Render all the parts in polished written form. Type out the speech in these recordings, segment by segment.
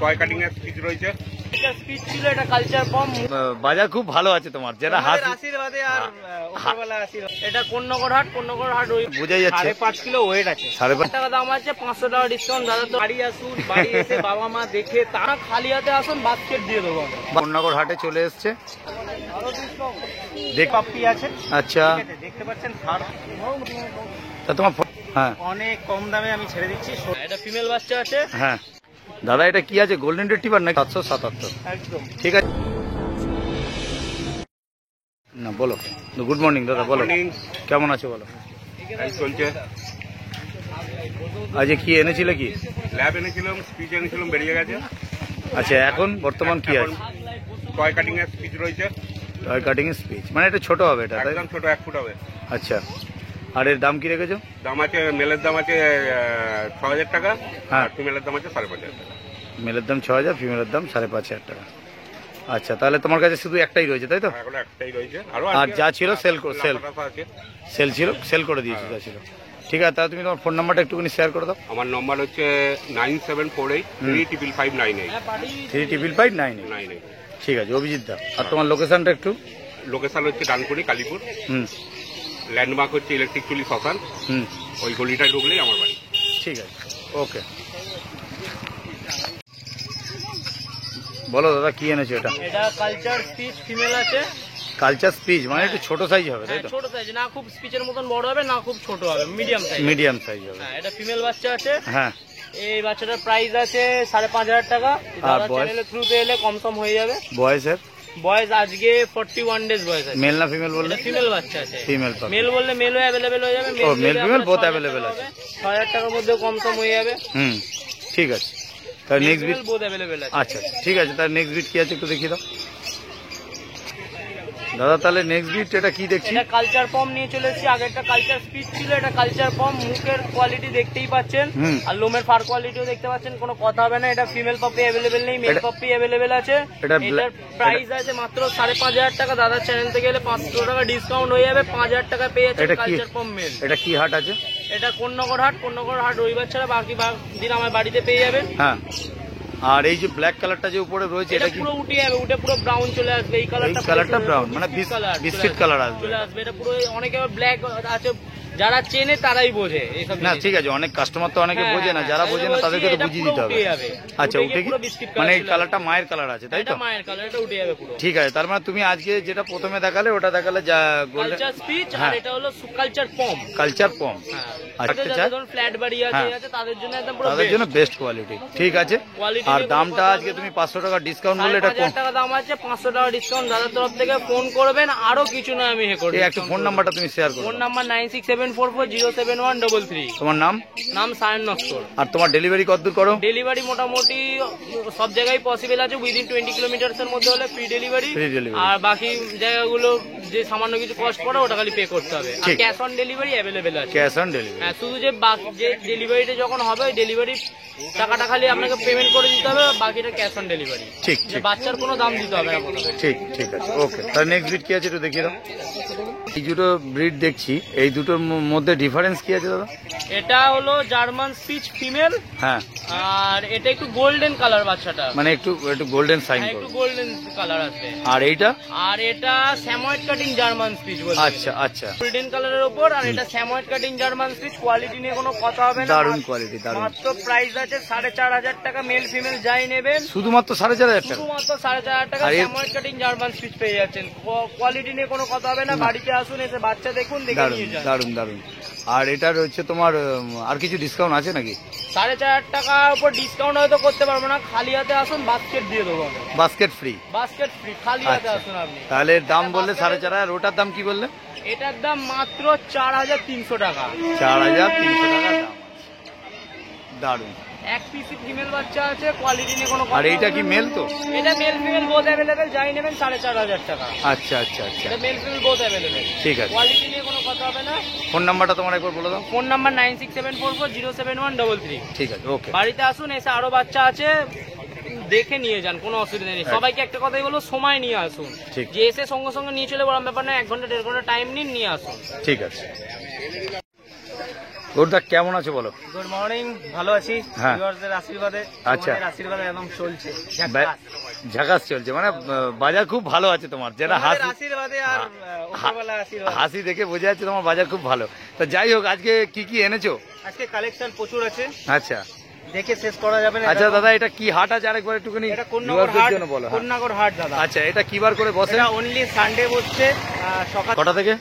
Toy cutting এর speech রয়েছে। এটা স্পিচ ছিল, এটা কালচার পম। বাজার খুব ভালো আছে তোমার, যেটা আশীর্বাদে আর উপরওয়ালা আশীর্বাদ। এটা কোন্নগর হাট ওই বোঝাই যাচ্ছে। 5.5 কিলো ওয়েট আছে। 5.5 টাকা দাম আছে, 500 টাকা ডিসকাউন্ট। দাদা তো বাড়ি আসুন, বাড়ি এসে বাবা মা দেখে তারা খালি হাতে আসুন, বাস্কেট দিয়ে দেবো। কোন্নগর হাটে চলে এসছে। দেখ পাপ্পি আছে। আচ্ছা, দেখতে পাচ্ছেন তা তোমার হ্যাঁ অনেক কম দামে আমি ছেড়ে দিচ্ছি। এটা ফিমেল বাচ্চা আছে। হ্যাঁ দাদা, এটা কি আছে? গোল্ডেন রিট্রিভার নাকি? 777। একদম ঠিক আছে না, বলো। গুড মর্নিং দাদা, বলো কেমন আছো বলো। চলছে। আজ কি এনেছিলে? কি ল্যাব এনেছিলাম, স্পিচ এনেছিলাম, বেরিয়ে গেছে। আচ্ছা, এখন বর্তমান কি আছে? টয় কাটিং এর স্পিচ রয়েছে। টয় কাটিং এর স্পিচ মানে এটা ছোট হবে? এটা একদম ছোট, 1 ফুট হবে। আচ্ছা, আর এর দাম কি রেখেছো? দাম আছে, মেলের দাম আছে 6000 টাকা, হ্যাঁ। আর ফিমেলের দাম আছে 5500 টাকা। মেলের দাম 6000, ফিমেলের দাম 5500 টাকা। আচ্ছা, তাহলে তোমার কাছে শুধু একটাই রয়েছে তাই তো? এখন একটাই রয়েছে, আর যা ছিল সেল আছে। সেল ছিল, সেল করে দিয়েছি যা ছিল। ঠিক আছে, তাহলে তুমি তোমার ফোন নাম্বারটা একটুখানি শেয়ার করে দাও। আমার নম্বর হচ্ছে 9748 35598 35598। ঠিক আছে অভিজিৎ দা। আর তোমার লোকেশনটা একটু? লোকেশন হচ্ছে ডানকুনি, কালীপুর। হুম। ল্যান্ডমার্ক হচ্ছে ইলেকট্রিক চুলি শ্মশান। হুম, ওই গলিটায় ঢুকলেই আমার বাড়ি। ঠিক আছে, ওকে। বলো দাদা, কি এনেছো এটা? এটা কালচার স্পিচ ফিমেল আছে। কালচার স্পিচ মানে একটু ছোট সাইজ হবে তাই তো? ছোট সাইজ, না খুব স্পিচের মতন বড় হবে, না খুব ছোট হবে, মিডিয়াম সাইজ। মিডিয়াম সাইজ হবে। হ্যাঁ, এটা ফিমেল বাচ্চা আছে। হ্যাঁ। এই বাচ্চাটার প্রাইস আছে 5500 টাকা। আর বয়স? চ্যানেলের থ্রুতে এলে কম হয়ে যাবে। বয়সের? বয়স আজকে 41 ডেজ বয়স আছে। মেল না ফিমেল বললে? ফিমেল বাচ্চা আছে। ফিমেল। মেল বললে মেলও অ্যাভেলেবেল হয়ে যাবে। ও, মেল ফিমেল বোথ অ্যাভেলেবেল আছে। 6000 টাকার মধ্যে কম হয়ে যাবে। হুম, ঠিক আছে। তাহলে নেক্সট বিট বোথ অ্যাভেলেবেল আছে। আচ্ছা ঠিক আছে, তাহলে নেক্সট বিট কি আছে একটু দেখিয়ে দাও দাদা। তাহলে নেক্সট বিট এটা কি দেখছি? এটা কালচার পম নিয়ে চলে এসেছি। আগে একটা কালচার স্পিচ ছিল, এটা কালচার পম। মুখের কোয়ালিটি দেখতেই পাচ্ছেন, আর লোমের ফার কোয়ালিটিও দেখতে পাচ্ছেন, কোনো কথা হবে না। এটা ফিমেল পাপ্পি অ্যাভেলেবেল নেই, মেল পাপ্পি অ্যাভেলেবেল আছে। এটার প্রাইস আছে মাত্র 5500 টাকা। দাদার চ্যানেল থেকে গেলে 500 টাকা ডিসকাউন্ট হয়ে যাবে। 5000 টাকা পেয়ে যাচ্ছে কালচার পম মেল। এটা কি হাট আছে? এটা কোন্নগর হাট রবিবার ছাড়া বাকি দিন আমার বাড়িতে পেয়ে যাবেন। হ্যাঁ। আর এই যে ব্ল্যাক কালারটা যে উপরে রয়েছে এটা কি? পুরো উঠে যাবে, উঠে পুরো ব্রাউন চলে আসবে। এই কালারটা ব্রাউন মানে বিস্কিট কালার আসবে। চলে আসবে। এটা পুরো অনেকে ব্ল্যাক আছে, যারা চেনে তারাই বোঝে এইসব না। ঠিক আছে, অনেক কাস্টমার তো অনেকে বোঝে না, যারা বোঝে না তাদেরকে তো বুঝিয়ে দিতে হবে। আচ্ছা, উঠে কি মানে এই কালারটা মায়ের কালার আছে তাই তো? মায়ের কালার, এটা উঠে যাবে পুরো। ঠিক আছে, তার মানে তুমি আজকে যেটা প্রথমে দেখালে ওটা দেখালে যা কালচার স্পিচ, আর এটা হলো কালচার পম। কালচার পম। আচ্ছা, ফ্ল্যাট বাড়ি আছে তাদের জন্য একদম পুরো তাদের জন্য বেস্ট কোয়ালিটি। ঠিক আছে, আর দামটা আজকে তুমি 500 টাকা ডিসকাউন্ট বললে এটা 5000 টাকা দাম আছে। 500 টাকা ডিসকাউন্ট দাদার তরফ থেকে। ফোন করবেন, আরো কিছু না আমি করব। একটু ফোন নাম্বারটা তুমি শেয়ার করো। Phone number 9674407133। তোমার নাম? সায়ন নস্কর। আর তোমার ডেলিভারি কতদূর করো? ডেলিভারি মোটামুটি সব জায়গায় পসিবল আছে। উইদিন 20 কিলোমিটার্স এর মধ্যে হলে ফ্রি ডেলিভারি। আর বাকি জায়গাগুলো যে সামান্য কিছু কস্ট পড়ে ওটা খালি পে করতে হবে। আর ক্যাশ অন ডেলিভারি অ্যাভেলেবেল আছে। Cash on delivery. হ্যাঁ, শুধু যে ডেলিভারিটা যখন হবে ওই ডেলিভারি টাকাটা খালি আপনাকে পেমেন্ট করে দিতে হবে, বাকিটা ক্যাশ অন ডেলিভারি। ঠিক। বাচ্চার কোনো দাম দিতে হবে না। ঠিক আছে, ওকে। তাহলে নেক্সট ব্রিড কি আছে একটু দেখিয়ে দাও। এই দুটো ব্রিড দেখছি, এই দুটোর মধ্যে ডিফারেন্স কি আছে দাদা? এটা হলো জার্মান স্পিচ ফিমেল। হ্যাঁ। আর এটা একটু গোল্ডেন কালার বাচ্চাটা, মানে একটু গোল্ডেন সাইন করে, একটু গোল্ডেন কালার আসবে। আর এইটা? আর এটা স্যাময়েড কাটিং জার্মান স্পিচ বলে। আচ্ছা গোল্ডেন কালারের উপর, আর এটা Samoyed cutting German speech. Quality নিয়ে কোনো কথা হবে না, দারুণ কোয়ালিটি, দারুণ। মাত্র প্রাইস আছে 4500 টাকা। মেল ফিমেল যাই নেবেন শুধুমাত্র 4500 টাকা। শুধুমাত্র 4500 টাকা স্যাময়েড কাটিং জার্মান স্পিচ পেয়ে যাচ্ছেন। কোয়ালিটি নিয়ে কোনো কথা হবে না। বাড়িতে আসুন, এসে বাচ্চা দেখুন, দেখে নিয়ে যান। দারুণ। আর এটা রয়েছে তোমার আর কিছু ডিসকাউন্ট আছে নাকি? 4500 টাকার উপর ডিসকাউন্ট হয়তো করতে পারবো না। খালি হাতে আসুন, বাস্কেট দিয়ে দেবো। Basket free? বাস্কেট ফ্রি, খালি হাতে আসুন আপনি। তাহলে দাম বললে 4500। আর ওটার দাম কি বললে? এটার দাম মাত্র 4300 টাকা। 4300 টাকা দাম। দারুণ। এক পিস ফিমেল বাচ্চা আছে, কোয়ালিটি নিয়ে কোনো কথা। আর এইটা কি মেল তো? এটা মেল ফিমেল বোথ অ্যাভেলেবেল, যাই নেবেন 4500 টাকা। আচ্ছা। এটা মেল ফিমেল বোথ অ্যাভেলেবেল। ঠিক আছে, কোয়ালিটি নিয়ে কোনো কথা হবে না। ফোন নাম্বারটা তোমার একবার বলে দাও। Phone number 9674407133। ঠিক আছে, ওকে। বাড়িতে আসুন, এসে আরো বাচ্চা আছে দেখে নিয়ে যান, কোনো অসুবিধা নেই। সবাইকে একটা কথাই বলবো, সময় নিয়ে আসুন। যে এসে সঙ্গে সঙ্গে নিয়ে চলে বড় ব্যাপার না, 1 ঘন্টা 1.5 ঘন্টা টাইম নিয়ে আসুন। ঠিক আছে। গৌরদা কেমন আছে বলো? গুড মর্নিং, ভালো আছি। হ্যাঁ। ভিউয়ারদের আশীর্বাদে, আচ্ছা। তোমাদের আশীর্বাদে একদম চলছে। ঝাকাস চলছে, মানে বাজার খুব ভালো আছে তোমার, যেটা তোমাদের হাসি আশীর্বাদে আর উপরওয়ালার আশীর্বাদে। হাসি দেখে বোঝা যাচ্ছে তোমার বাজার খুব ভালো। তো যাই হোক, আজকে কি কি এনেছো? আজকে কালেকশন প্রচুর আছে, আচ্ছা দেখে শেষ করা যাবে না। আচ্ছা দাদা, এটা কি হাট আছে আরেকবার একটুখানি এটা কোন্নগর viewers-দের হাট, জন্য বলো। হ্যাঁ। কোন্নগর হাট দাদা। আচ্ছা, এটা কি বার করে বসে? এটা অনলি সানডে বসছে, সকাল কটা থেকে?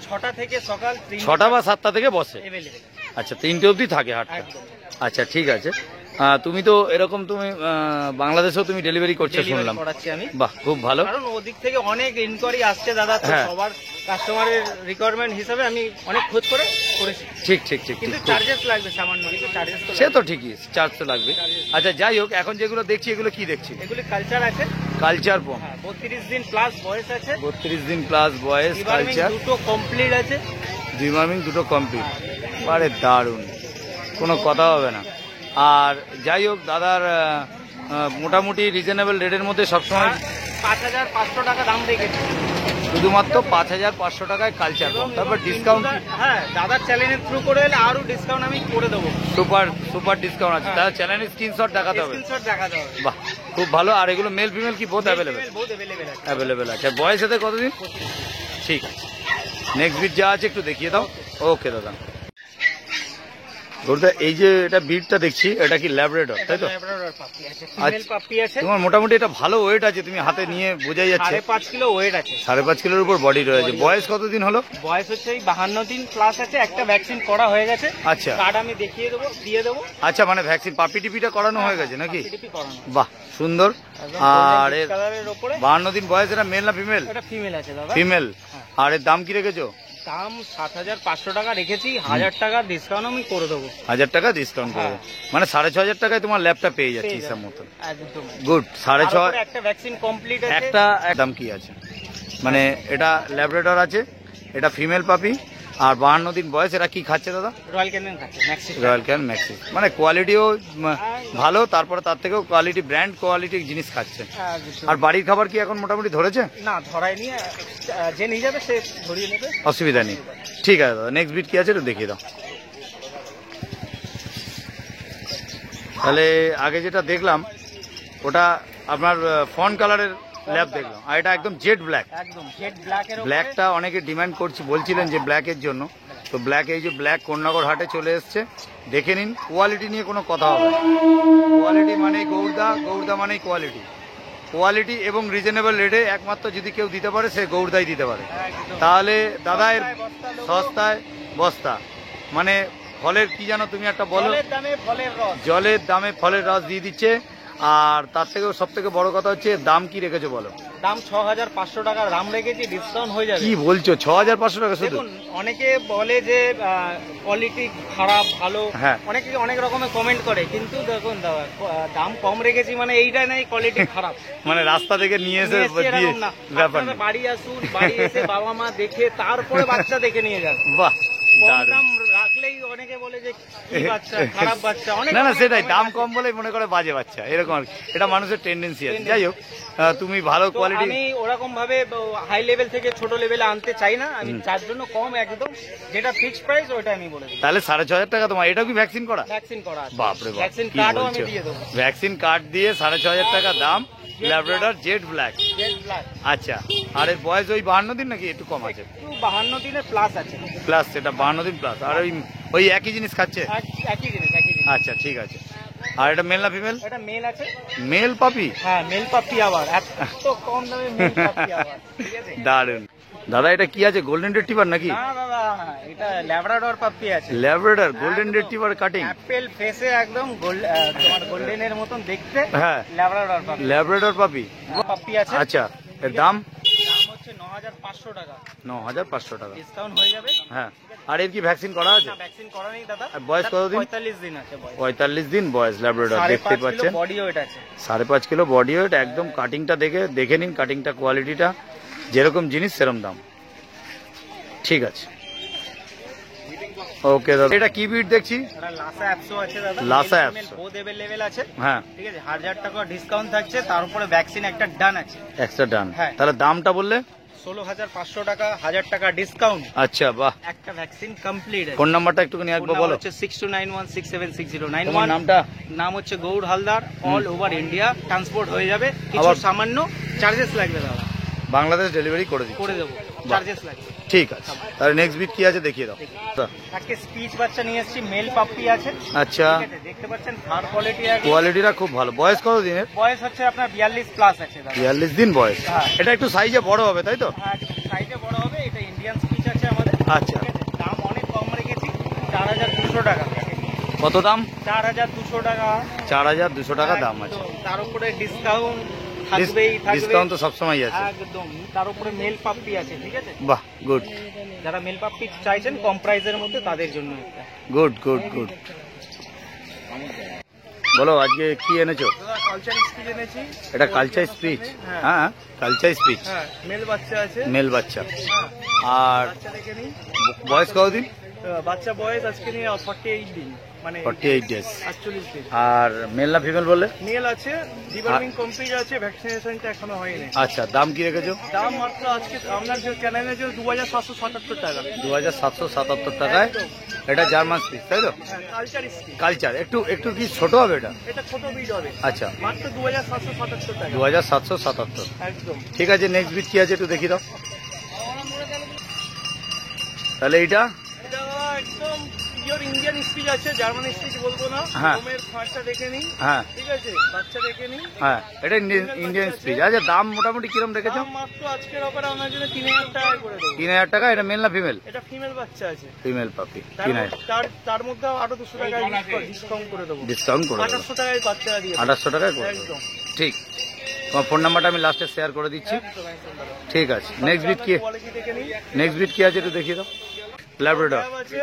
6টা থেকে সকাল 6টা বা 7টা থেকে বসে। available। আচ্ছা, 3টে অবধি থাকে হাটটা। একদম। আচ্ছা ঠিক আছে। তুমি তো এরকম তুমি বাংলাদেশেও তুমি ডেলিভারি করছো Delivery শুনলাম। করাচ্ছি আমি, বাহ, খুব ভালো। কারণ ওদিক থেকে অনেক ইনকোয়ারি আসছে দাদা, তো হ্যাঁ। সবার কাস্টমারের রিকোয়ারমেন্ট হিসাবে আমি অনেক খোঁজ করে করেছি। ঠিক ঠিক ঠিক কিন্তু ঠিক। চার্জেস লাগবে সামান্য, কিছু চার্জেস তো সে লাগবে। তো ঠিকই, চার্জ তো লাগবে। আচ্ছা যাই হোক, এখন যেগুলো দেখছি এগুলো কি দেখছি? এগুলি কালচার আছে। কালচার পম, হ্যাঁ, 32 দিন প্লাস বয়স আছে। 32 দিন প্লাস বয়স, ডিবার্মিং কালচার, দুটো কমপ্লিট আছে। ডিমার্মিং দুটো কমপ্লিট। আরে দারুণ, কোনো কথা হবে না। আর যাই হোক, দাদার মোটামুটি রিজনেবল রেটের মধ্যে সবসময় 5500 টাকা দাম রেখেছি। শুধুমাত্র 5500 টাকায় কালচার পম। তারপর ডিসকাউন্ট? হ্যাঁ, দাদার চ্যানেলের থ্রু করে এলে আরো ডিসকাউন্ট আমি করে দেবো। সুপার সুপার ডিসকাউন্ট আছে। হ্যাঁ। তাহলে চ্যানেলের স্ক্রিনশট দেখাতে হবে। স্ক্রিনশট দেখাতে হবে। বাহ, খুব ভালো। আর এগুলো মেল ফিমেল কি বোথ অ্যাভেলেবেল? বহুত অ্যাভেলেবেল আছে। অ্যাভেলেবেল আছে। বয়স এতে কতদিন? ঠিক আছে, নেক্সট বিট যা আছে একটু দেখিয়ে দাও। ওকে দাদা। গৌরদা, এই যে এটা বিটটা দেখছি, এটা কি ল্যাব্রাডর, তাই তো? ল্যাব্রাডর পাপ্পি আছে, ফিমেল পাপ্পি আছে। তোমার মোটামুটি এটা ভালো ওয়েট আছে, তুমি হাতে নিয়ে বোঝাই যাচ্ছে। 5.5 কিলো ওয়েট আছে। 5.5 কিলোর উপর বডি রয়েছে। বয়স কতদিন হলো? বয়স হচ্ছে এই 52 দিন প্লাস আছে। একটা ভ্যাকসিন করা হয়ে গেছে। আচ্ছা কার্ড আমি দেখিয়ে দেবো, দিয়ে দেবো। আচ্ছা, মানে ভ্যাকসিন পাপি টিপিটা করানো হয়ে গেছে নাকি? PTP করানো। বাহ, সুন্দর। একদম আর golden এর কালারের উপরে। 52 দিন বয়স, এটা মেল না ফিমেল? এটা ফিমেল আছে দাদা। ফিমেল। আর এর দাম কি রেখেছো? দাম 7500 টাকা রেখেছি। 1000 টাকা ডিসকাউন্ট আমি করে দেবো। 1000 টাকা ডিসকাউন্ট করে দেবো। মানে 6500 টাকায় তোমার ল্যাপটপ পেয়ে যাচ্ছে পেয়ে হিসাব যাবে। মতো। একদম। গুড। 6.5 তারপরে একটা ভ্যাকসিন কমপ্লিট আছে। একটা দাম কি আছে? মানে এটা ল্যাব্রাডর আছে, এটা ফিমেল পাপি, আর 52 দিন বয়স। এটা কি খাচ্ছে দাদা? রয়্যাল ক্যানিন খাচ্ছে, ম্যাক্সি। Royal can Maxxis. মানে কোয়ালিটিও ভালো, তারপরে তার থেকেও কোয়ালিটি, ব্র্যান্ড কোয়ালিটি জিনিস খাচ্ছে। আর বাড়ির খাবার কি এখন মোটামুটি ধরেছে? না, ধরায়নি। যে নিয়ে যাবে সে ধরিয়ে নেবে, অসুবিধা নেই। ঠিক আছে দাদা, নেক্সট বিট কি আছে একটু দেখিয়ে দাও। তাহলে আগে যেটা দেখলাম ওটা আপনার ফন কালারের ল্যাব দেখলাম, আর এটা একদম জেড ব্ল্যাক। একদম জেড ব্ল্যাকের উপরে। ব্ল্যাকটা অনেকে ডিমান্ড করছি, বলছিলেন যে ব্ল্যাকের জন্য। তো ব্ল্যাক, এই যে ব্ল্যাক কোন্নগর হাটে চলে এসছে, দেখে নিন। কোয়ালিটি নিয়ে কোনো কথা হবে না। কোয়ালিটি মানেই গৌরদা, গৌরদা মানেই কোয়ালিটি। কোয়ালিটি এবং রিজনেবল রেটে একমাত্র যদি কেউ দিতে পারে সে গৌরদাই দিতে পারে। একদম। তাহলে দাদা এর বস্তা দেবো। সস্তায় বস্তা, মানে ফলের কি জানো তুমি একটা বলো, জলের দামে ফলের রস। জলের দামে ফলের রস দিয়ে দিচ্ছে। আর তার থেকেও সব থেকে বড় কথা হচ্ছে দাম কি রেখেছো বলো? দাম 6500 টাকা দাম রেখেছি, ডিসকাউন্ট হয়ে যাবে। কি বলছো, 6500 টাকা শুধু? দেখুন, অনেকে বলে যে কোয়ালিটি খারাপ ভালো, হ্যাঁ। অনেকে অনেক রকমের কমেন্ট করে, কিন্তু দেখুন দাদা, দাম কম রেখেছি মানে এইটাই নাই কোয়ালিটি খারাপ। মানে রাস্তা থেকে নিয়ে এসে নিয়ে এসছি দিয়ে এরকম না। ব্যাপার আপনারা নেই। বাড়ি আসুন, বাড়ি এসে বাবা মা দেখে তারপরে বাচ্চা দেখে নিয়ে যান। বাহ, কম দারুণ। দাম রাখলেই অনেকে বলে যে কি বাচ্চা, খারাপ বাচ্চা। অনেক না না, অনেক সেটাই, comment দাম আছে। কম বলেই মনে করে বাজে বাচ্চা, এরকম আর কি। এটা মানুষের টেন্ডেন্সি আছে। যাই হোক, তুমি ভালো তো কোয়ালিটি। আমি ওরকম ভাবে হাই লেভেল থেকে ছোট লেভেলে আনতে চাই না, আমি তার জন্য কম একদম, যেটা ফিক্সড প্রাইস ওটা আমি বলে দিই। তাহলে 6500 টাকা তোমার। এটা কি ভ্যাকসিন করা? ভ্যাকসিন করা আছে। বাপরে বাপ, ভ্যাকসিন কি কার্ডও আমি বলছো? দিয়ে দেবো। ভ্যাকসিন কার্ড দিয়ে 6500 টাকা দাম, Labrador jet black. Jet black. আচ্ছা, আর এর বয়স ওই 52 দিন নাকি একটু কম আছে? একটু 52 দিনের প্লাস আছে। প্লাস, এটা 52 দিন প্লাস। আর ওই একই জিনিস খাচ্ছে? একই জিনিস, একই জিনিস। আচ্ছা ঠিক আছে। আর এটা মেল না ফিমেল? এটা মেল আছে। মেল পাপি? হ্যাঁ, মেল পাপ্পি আবার এত কম দামে মেল পাপ্পি আবার, ঠিক আছে? দারুন। দাদা এটা কি আছে, গোল্ডেন রিট্রিভার নাকি? না দাদা, এটা ল্যাব্রাডর পাপ্পি আছে। Labrador golden retriever cutting. Apple ফেসে একদম তোমার গোল্ডেনের মতন দেখতে। হ্যাঁ, ল্যাব্রাডর পাপ্পি। ল্যাব্রাডর পাপি। পাপ্পি আছে। আচ্ছা, এর দাম? দাম হচ্ছে 9500 টাকা। 9500 টাকা। ডিসকাউন্ট হয়ে যাবে। হ্যাঁ। আর এর কি ভ্যাকসিন করা আছে? না, ভ্যাকসিন করা নেই দাদা। আর বয়স কতদিন? 45 দিন আছে বয়স। 45 দিন বয়স ল্যাব্রাডর, দেখতে 5.5 পাচ্ছেন। কিলো বডি ওয়েট আছে। 5.5 কিলো বডি ওয়েট। একদম কাটিংটা দেখে নিন, কাটিংটা কোয়ালিটিটা যেরকম জিনিস সেরকম দাম। ঠিক আছে, ওকে দাদা। এটা কি বিট দেখছি? এটা লাসা অ্যাপসো আছে দাদা। Lhasa male Apso. Female both available আছে। হ্যাঁ, ঠিক আছে। 1000 টাকা ডিসকাউন্ট থাকছে, তার উপরে ভ্যাকসিন একটা ডান আছে। এক্সট্রা ডান। হ্যাঁ। তাহলে দামটা বললে? 16,500 টাকা, 1000 টাকা ডিসকাউন্ট, আচ্ছা বাহ। একটা ভ্যাকসিন কমপ্লিট। ফোন নাম্বারটা একটুখানি একবার বলো। হচ্ছে 6291676091। তোমার নামটা? নাম হচ্ছে Gour Haldar. All over India transport হয়ে যাবে, কিছু আবার- সামান্য চার্জেস লাগবে দাদা, বাংলাদেশ ডেলিভারি করে দিচ্ছি। করে দেবো, চার্জেস লাগবে। ঠিক আছে, তাহলে নেক্সট বিট কি আছে দেখিয়ে দাও। তাকে স্পিচ বাচ্চা নিয়ে এসেছি, মেল পাপ্পি আছে। আচ্ছা, ঠিক আছে, দেখতে পাচ্ছেন থার্ড কোয়ালিটি আছে। কোয়ালিটিটা খুব ভালো। বয়স কত দিনের? বয়স হচ্ছে আপনার 42 প্লাস আছে দাদা। 42 দিন বয়স। হ্যাঁ। এটা একটু সাইজে বড় হবে তাই তো? হ্যাঁ, সাইজে বড় হবে। এটা ইন্ডিয়ান স্পিচ আছে আমাদের। আচ্ছা, ঠিক আছে, দাম অনেক কম রেখেছি, 4,200 টাকা। কত দাম? 4,200 টাকা। 4,200 টাকা দাম আছে। একদম, তার উপরে ডিসকাউন্ট থাকবেই থাকবে। ডিসকাউন্ট তো সবসময় আছে। একদম, তার উপরে মেল পাপ্পি আছে। ঠিক আছে, বাহ, গুড যারা মেল পাপ্পি চাইছেন কম প্রাইসের মধ্যে, তাদের জন্য এটা। Good good good. বলো আজকে কি এনেছো? দাদা কালচার স্পিচ এনেছি। এটা কালচার স্পিচ? হ্যাঁ, কালচার স্পিচ। হ্যাঁ, মেল বাচ্চা আছে। মেল বাচ্চা। হ্যাঁ, আর বাচ্চা দেখে নিন। বয়স কতদিন? বাচ্চা বয়স আজকে নিয়ে 48 দিন, মানে 48 ডেজ। 48 দিন। আর মেল না ফিমেল বললে? মেল আছে, ডিবার্মিং কমপ্লিট আছে, ভ্যাকসিনেশনটা এখনো হয়নি। আচ্ছা, দাম কি রেখেছো? দাম মাত্র আজকে আপনার যে চ্যানেলের জন্য 2,777 টাকা। 2,777 টাকায়। এটা জার্মান স্পিচ তাই তো? Culture speech. কালচার একটু একটু কি ছোট হবে এটা? এটা ছোট বিট হবে। আচ্ছা, মাত্র 2,777 টাকা। 2,777। একদম। ঠিক আছে, নেক্সট বিট কি আছে একটু দেখি দাও। তাহলে এইটা? এটা একদম পিওর ইন্ডিয়ান স্পিচ আছে, জার্মান স্পিচ বলবো না। হ্যাঁ। রোমের ফাঁসটা দেখে নিন। হ্যাঁ ঠিক আছে, বাচ্চা দেখে নিন। হ্যাঁ, এটা ইন্ডিয়ান স্পিচ। আচ্ছা, দাম মোটামুটি কিরম রেখেছো? দাম মাত্র আজকের অফারে আপনার জন্য 3,000 টাকা করে দেবো। 3,000 টাকা। এটা মেল না ফিমেল? এটা ফিমেল বাচ্চা আছে। ফিমেল পাপি। তার 3,000 তার মধ্যে আরো 200 টাকা ডিসকাউন্ট করে দেবো। ডিসকাউন্ট করে দেবো। 2800 টাকায় বাচ্চা দিয়ে দেবো। 2800 টাকায় করে দেবো। একদম। ঠিক, তোমার ফোন নাম্বারটা আমি লাস্টে শেয়ার করে দিচ্ছি। একদম, একদম দাদা। ঠিক আছে, নেক্সট বিট কি? কোয়ালিটি দেখে নিন। নেক্সট বিট কি আছে একটু দেখিয়ে দাও। ল্যাব্রাডর। ল্যাব আছে,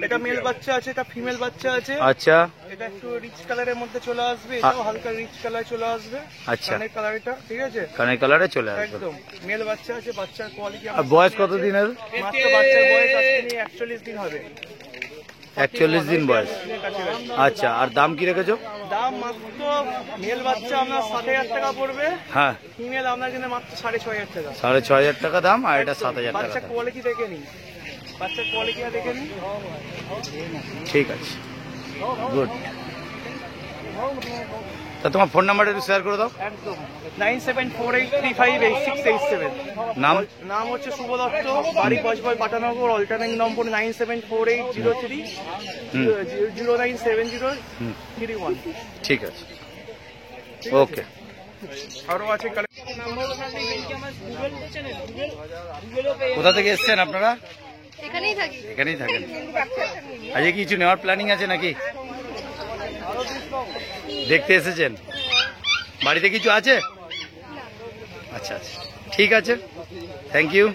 এটা মেল বাচ্চা আছে, এটা ফিমেল বাচ্চা আছে। আচ্ছা, এটা একটু রিচ কালারের মধ্যে চলে আসবে, এটাও হালকা রিচ কালার চলে আসবে। আচ্ছা। কানের কালারটা, ঠিক আছে, কানের কালারে চলে আসবে। একদম মেল বাচ্চা আছে। বাচ্চার কোয়ালিটি আর বয়স কত দিনের? মাত্র বাচ্চার বয়স আজকে নিয়ে 41 দিন হবে। 41 দিন বয়স। আচ্ছা, আর দাম কি রেখেছো? দাম মাত্র মেল বাচ্চা আপনার 60,000 টাকা পড়বে, হ্যাঁ, ফিমেল আপনার জন্য মাত্র 6,500 টাকা। 6,500 টাকা দাম, আর এটা 7,000 টাকা বাচ্চা দাম। কোয়ালিটি দেখে নিন, বাচ্চার কোয়ালিটি দেখে নিন। ঠিক আছে, গুড। তা তোমার ফোন নাম্বারটা একটু শেয়ার করে দাও। একদম 9748358687। নাম? নাম হচ্ছে শুভ দত্ত, বাড়ি বজবল পাটানগর। অল্টারনেট নম্বর 974803097031। ঠিক আছে, ওকে। আরো আছে কোথা থেকে এসছেন আপনারা? এখানেই থাকি। এখানেই থাকেন। আজকে কিছু নেওয়ার প্ল্যানিং আছে নাকি? দেখতে এসেছেন? বাড়িতে কিছু আছে? আচ্ছা আচ্ছা, ঠিক আছে, থ্যাংক ইউ।